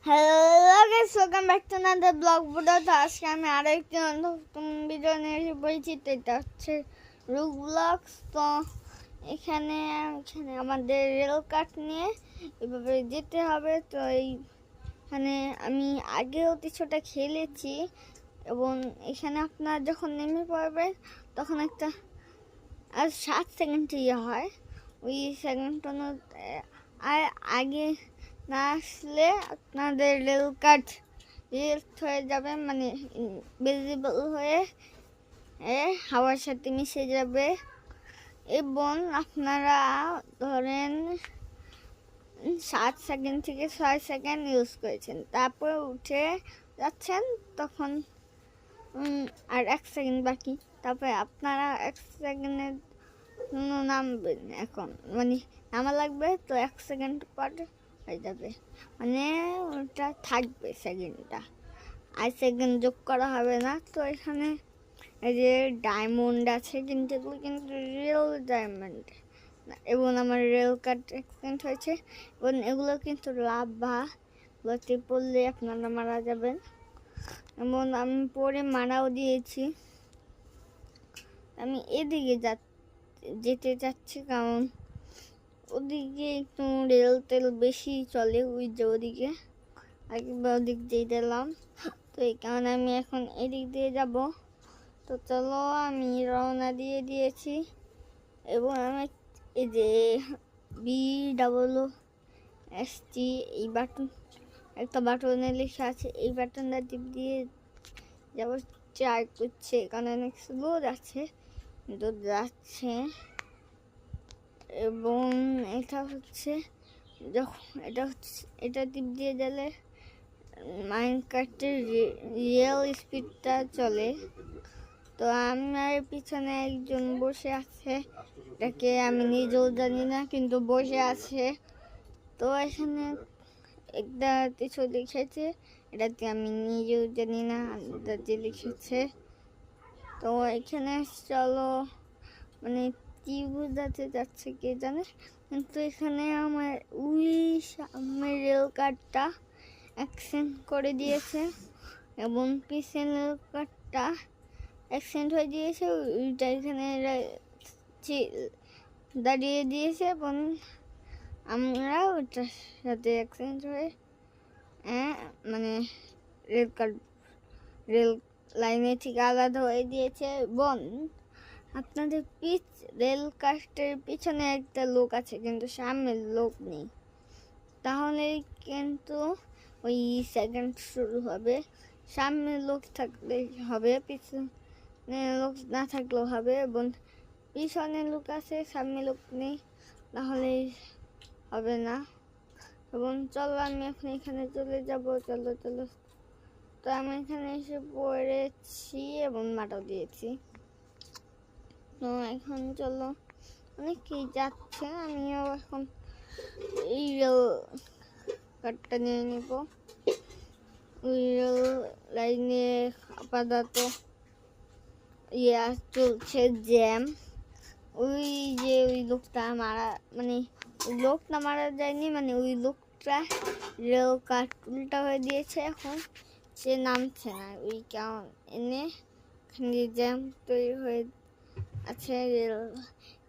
Hello guys, welcome back to another blog video. তো আজকে আমি আরো একটি নতুন ভিডিও নিয়ে এসে পরিচিত। এটা হচ্ছে রুবলক্স। তো এখানে আমাদের রেল কাট নিয়ে এভাবে যেতে হবে। তো এইখানে আমি আগেও কিছুটা খেলেছি এবং এখানে আপনার যখন নেমে পড়বেন তখন একটা আর 7 সেকেন্ড হয়। ওই সেকেন্ড আর আগে না আসলে আপনাদের রেল কার্ড রিজেক্ট হয়ে যাবে, মানে ভিজিবল হয়ে হাওয়ার সাথে মিশে যাবে এবং আপনারা ধরেন 7 সেকেন্ড থেকে 6 সেকেন্ড ইউজ করেছেন, তারপর উঠে যাচ্ছেন তখন আর 1 সেকেন্ড বাকি, তারপরে আপনারা 1 সেকেন্ডের নামবেন। এখন মানে নামা লাগবে, তো 1 সেকেন্ড পর হয়ে যাবে, মানে ওটা থাকবে সেকেন্ডটা, আর সেকেন্ড যোগ করা হবে না। তো এখানে এই যে ডায়মন্ড আছে, কিন্তু এগুলো কিন্তু রিয়েল ডায়মন্ড, এবং আমার রেল কার্ড অ্যাক্সিডেন্ট হয়েছে এবং এগুলো কিন্তু লাভা, এগুলোতে পড়লে আপনারা মারা যাবেন, এবং আমি পরে মারাও দিয়েছি। আমি এদিকে যেতে চাচ্ছি, কারণ ওদিকে একটু রেল তেল বেশি চলে, ওই যে ওদিকে একবার ওদিক দিয়ে দিলাম। তো এই কারণে আমি এখন এদিক দিয়ে যাব। তো চলো, আমি রওনা দিয়ে দিয়েছি এবং আমি এই যে BWST এই বাটন, একটা বাটনে লেখা আছে, এই বাটনটা টিপ দিয়ে যাবো ট্রাই করছে, কারণ অনেক স্লো যাচ্ছে কিন্তু যাচ্ছে। এবং এটা টিপ দিয়ে গেলে মাইনকার্টের রিয়েল স্পিডটা চলে। তো আমার পিছনে একজন বসে আছে, এটাকে আমি নিজেও জানি না, কিন্তু বসে আছে। তো এখানে একটা কিছু লিখেছে, এটাতে আমি নিজেও জানি না এটাতে লিখেছে। তো এখানে চলো, মানে কি বোঝাতে যাচ্ছে কে জানে, কিন্তু এখানে আমার আমার রেল কার্ডটা অ্যাক্সিডেন্ট করে দিয়েছে এবং পিছনের রেল কার্ডটা অ্যাক্সিডেন্ট হয়ে দিয়েছে, ওইটা এখানে দাঁড়িয়ে দিয়েছে এবং আমরা ওইটার সাথে অ্যাক্সিডেন্ট হয়ে মানে রেল লাইনে থেকে আলাদা হয়ে দিয়েছে। এবং আপনাদের রেল কাস্টের পিছনে একটা লোক আছে, কিন্তু সামনে লোক নেই, তাহলে কিন্তু ওই সেকেন্ড শুরু হবে। সামনে লোক থাকলে হবে, পিছনে লোক না থাকলেও হবে, এবং পিছনে লোক আছে সামনে লোক নেই, তাহলে হবে না। এবং চলো, আমি এখন এখানে চলে যাব। চলো চলো, তো আমি এখানে এসে পড়েছি এবং মাটাও দিয়েছি। তো এখন চলো, অনেকেই যাচ্ছে, আমিও এখন এই রেল কার্ডটা নিয়ে নেব। ওই রেল লাইনে আপাতত চলছে জ্যাম। ওই যে ওই লোকটা মারা, মানে ওই লোকটা মারা যায়নি, মানে ওই লোকটা রেল কার্ড উল্টা হয়ে দিয়েছে, এখন সে নামছে না। ওই কেমন এনে এখানে জ্যাম তৈরি হয়ে আছে রেল,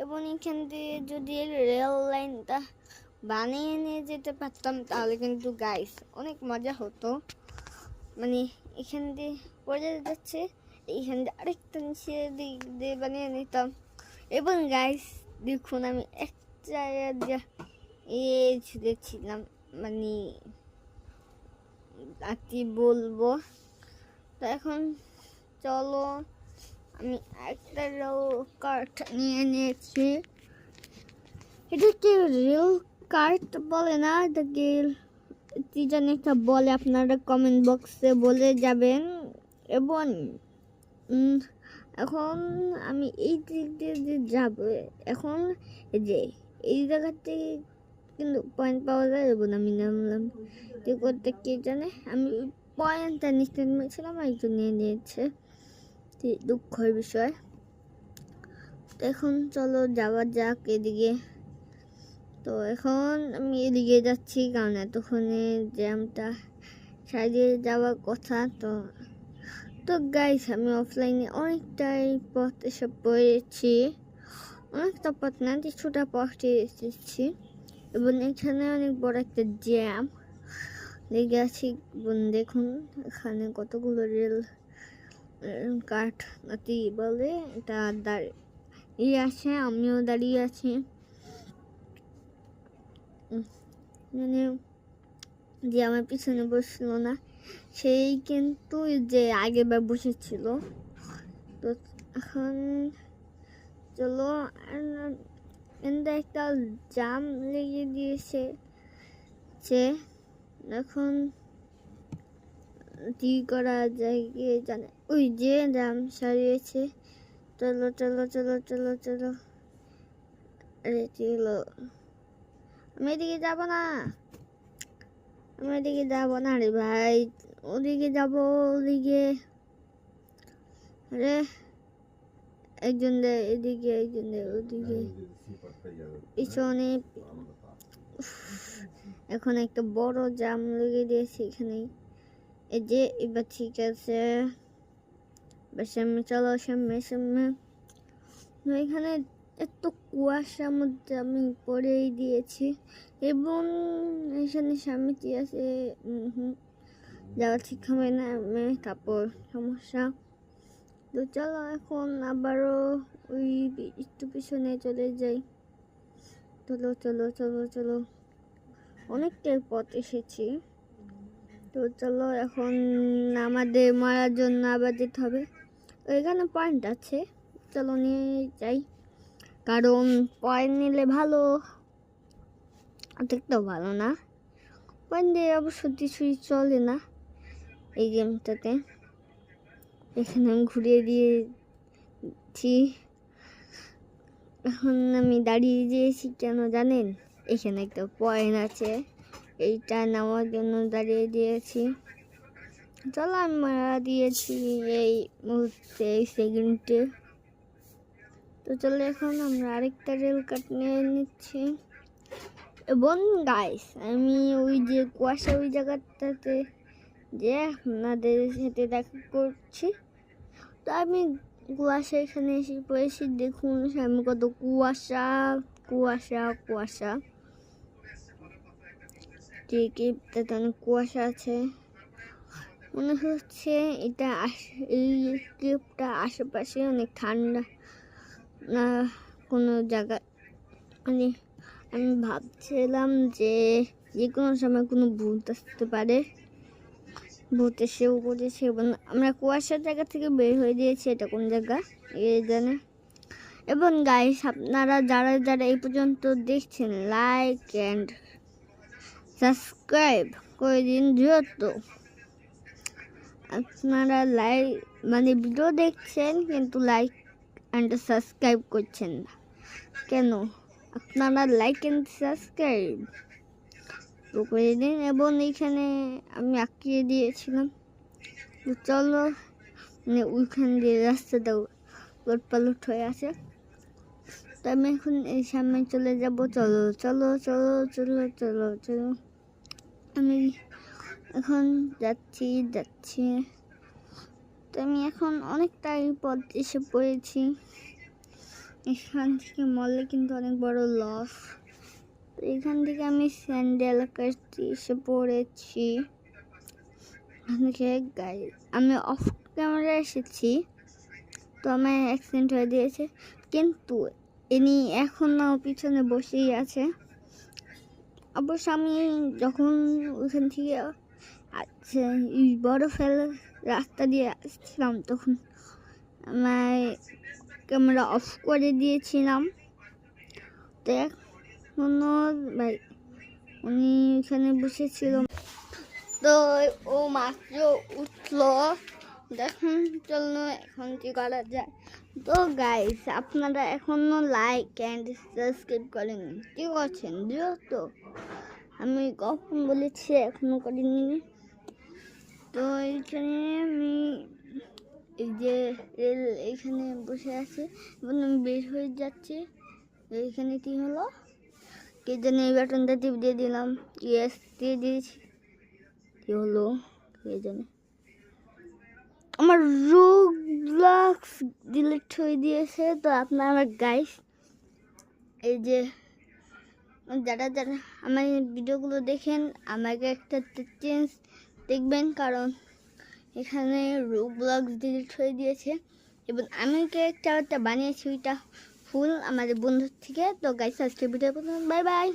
এবং এখান দিয়ে যদি রেল লাইনটা বানিয়ে নিয়ে যেতে পারতাম তাহলে কিন্তু গাইস অনেক মজা হতো। মানে এখান দিয়ে পড়ে যাচ্ছে, এইখান দিয়ে আরেকটা নিচে দিক দিয়ে বানিয়ে নিতাম। এবং গাইস দেখুন, আমি এক জায়গা ছিলাম, মানে আর কি বলবো। তো এখন চলো, আমি একটা রেল কার্ড নিয়ে নিয়েছি। এটাকে রেল কার্ড বলে না, এটাকে কি জানি একটা বলে, আপনারা কমেন্ট বক্সে বলে যাবেন। এবং এখন আমি এই দিক দিয়ে যে যাব, এখন এই জায়গা থেকে কিন্তু পয়েন্ট পাওয়া যায়, এবং আমি নামলাম কি করতে কে জানে, আমি পয়েন্টটা নিতে নেমেছিলাম, একজন নিয়ে নিয়েছে, দুঃখের বিষয়। তো এখন চলো যাওয়া যাক এদিকে। তো তো এখন আমি এদিকে যাচ্ছি, কারণ এতক্ষণে জ্যামটা সারিয়ে যাওয়ার কথা। তো তো গাইস, আমি অফলাইনে অনেকটাই পথ এসে পড়েছি, অনেকটা পথ না, কিছুটা পথে এসেছি, এবং এখানে অনেক বড় একটা জ্যাম লেগে আছি। দেখুন এখানে কতগুলো রেল কাঠ নাতি বলে এটা দাঁড়িয়ে আছে, আমিও দাঁড়িয়ে আছি। মানে যে আমার পিছনে বসছিল না, সেই কিন্তু যে আগেরবার বসেছিল। তো এখন চলো, একটা জাম লেগে দিয়েছে, এখন কি করা যায় কে জানে। ওই যে জাম সারিয়েছে, চলো চলো চলো চলো চলো। আরে চলো, আমি এদিকে যাবো না, আমি এদিকে যাবো না রে ভাই, ওদিকে যাবো ওদিকে। আরে একজন দে এদিকে, একজন দে ওদিকে, পিছনে। এখন একটা বড় জাম লেগে দিয়েছে এখানে। এই যে এবার ঠিক আছে, সামনে চলো, সামনে সামনে। এখানে এত কুয়াশার মধ্যে আমি পড়েই দিয়েছি, এবং এখানে সামনে কি আছে যাওয়া ঠিক হবে না, তারপর সমস্যা। তো চলো এখন আবারও ওই একটু পিছনে চলে যাই। চলো চলো চলো চলো, অনেকটাই পথ এসেছি। তো চলো এখন আমাদের মারার জন্য আবার যেতে হবে। এখানে পয়েন্ট আছে, চলো নিয়ে যাই, কারণ পয়েন্ট নিলে ভালো, দেখতেও ভালো না। পয়েন্ট দিয়ে অবশ্য কিছুই চলে না এই গেমটাতে। এখানে আমি ঘুরিয়ে দিয়েছি, এখন আমি দাঁড়িয়ে দিয়েছি কেন জানেন? এখানে একটা পয়েন্ট আছে, এইটা নেওয়ার জন্য দাঁড়িয়ে দিয়েছি। চলো, আমি মারা দিয়েছি এই মুহূর্তে, এই সেকেন্ডে। তো চলো এখন আমরা আরেকটা রেল কাট নিয়ে নিচ্ছি। এবং গাইস, আমি ওই যে কুয়াশা ওই জায়গাটাতে যে আপনাদের সাথে দেখা করছি, তো আমি কুয়াশা এখানে এসে পড়েছি। দেখুন সামনে কত কুয়াশা কুয়াশা কুয়াশা, টিকিপটাতে অনেক কুয়াশা আছে। মনে হচ্ছে এটা এই ক্লিপটা আশেপাশে অনেক ঠান্ডা না কোনো জায়গা। মানে আমি ভাবছিলাম যে যে কোনো সময় কোনো ভূত আসতে পারে, ভূত এসেও পড়েছে, এবং আমরা কুয়াশার জায়গা থেকে বের হয়ে দিয়েছি। এটা কোন জায়গা এ জানে। এবং গাইস, আপনারা যারা যারা এই পর্যন্ত দেখছেন, লাইক অ্যান্ড সাবস্ক্রাইব করে দিন। যেহেতু আপনারা মানে ভিডিও দেখছেন কিন্তু লাইক অ্যান্ড সাবস্ক্রাইব করছেন না কেন? আপনারা লাইক অ্যান্ড সাবস্ক্রাইব করে দিন। এবং এইখানে আমি আঁকিয়ে দিয়েছিলাম, চলো মানে ওইখান দিয়ে রাস্তাটা লোট পালট হয়ে আছে। তো আমি এখন এই সামনে চলে যাব। চলো চলো চলো চলো চলো চলো, আমি এখন যাচ্ছি। তো আমি এখন অনেকটাই পথ এসে পড়েছি। এখান থেকে মলে কিন্তু অনেক বড় লস। তো এখান থেকে আমি স্যান্ডেল কাটতে এসে পড়েছি। আমি অফ ক্যামেরা এসেছি, তো আমার অ্যাক্সিডেন্ট হয়ে দিয়েছে, কিন্তু ইনি এখনো পিছনে বসেই আছে। অবশ্য আমি যখন ওইখান থেকে এই বড় রাস্তা দিয়ে আসছিলাম, তখন আমার ক্যামেরা অফ করে দিয়েছিলাম। তো এখনো ভাই উনি ওখানে বসেছিল, তো ও মাত্র উঠলো। দেখুন চলো এখন কি করা যায়। তো গাইস, আপনারা এখনো লাইক অ্যান্ড সাবস্ক্রাইব করেন, কি করছেন? যেহেতু আমি কখন বলেছি এখনো করিনি। তো এইখানে আমি এই যে রেল এইখানে বসে আছে, এবং আমি বের হয়ে যাচ্ছি। এইখানে কি হলো, কি জানি এই বাটনটা টিপ দিয়ে দিলাম, ইয়েস দিয়ে দিয়েছি। কি হলো কে জানে, আমার রোবলক্স ডিলিট হয়ে দিয়েছে। তো আপনারা গাইস এই যে যারা যারা আমার ভিডিওগুলো দেখেন আমাকে একটা চেঞ্জ দেখবেন, কারণ এখানে রোবলক্স ডিলিট হয়ে দিয়েছে এবং আমি ক্যারেক্টারটা বানিয়েছি ওইটা ফুল আমাদের বন্ধুর থেকে। তো গাইস আজকে ভিডিও বাই বাই।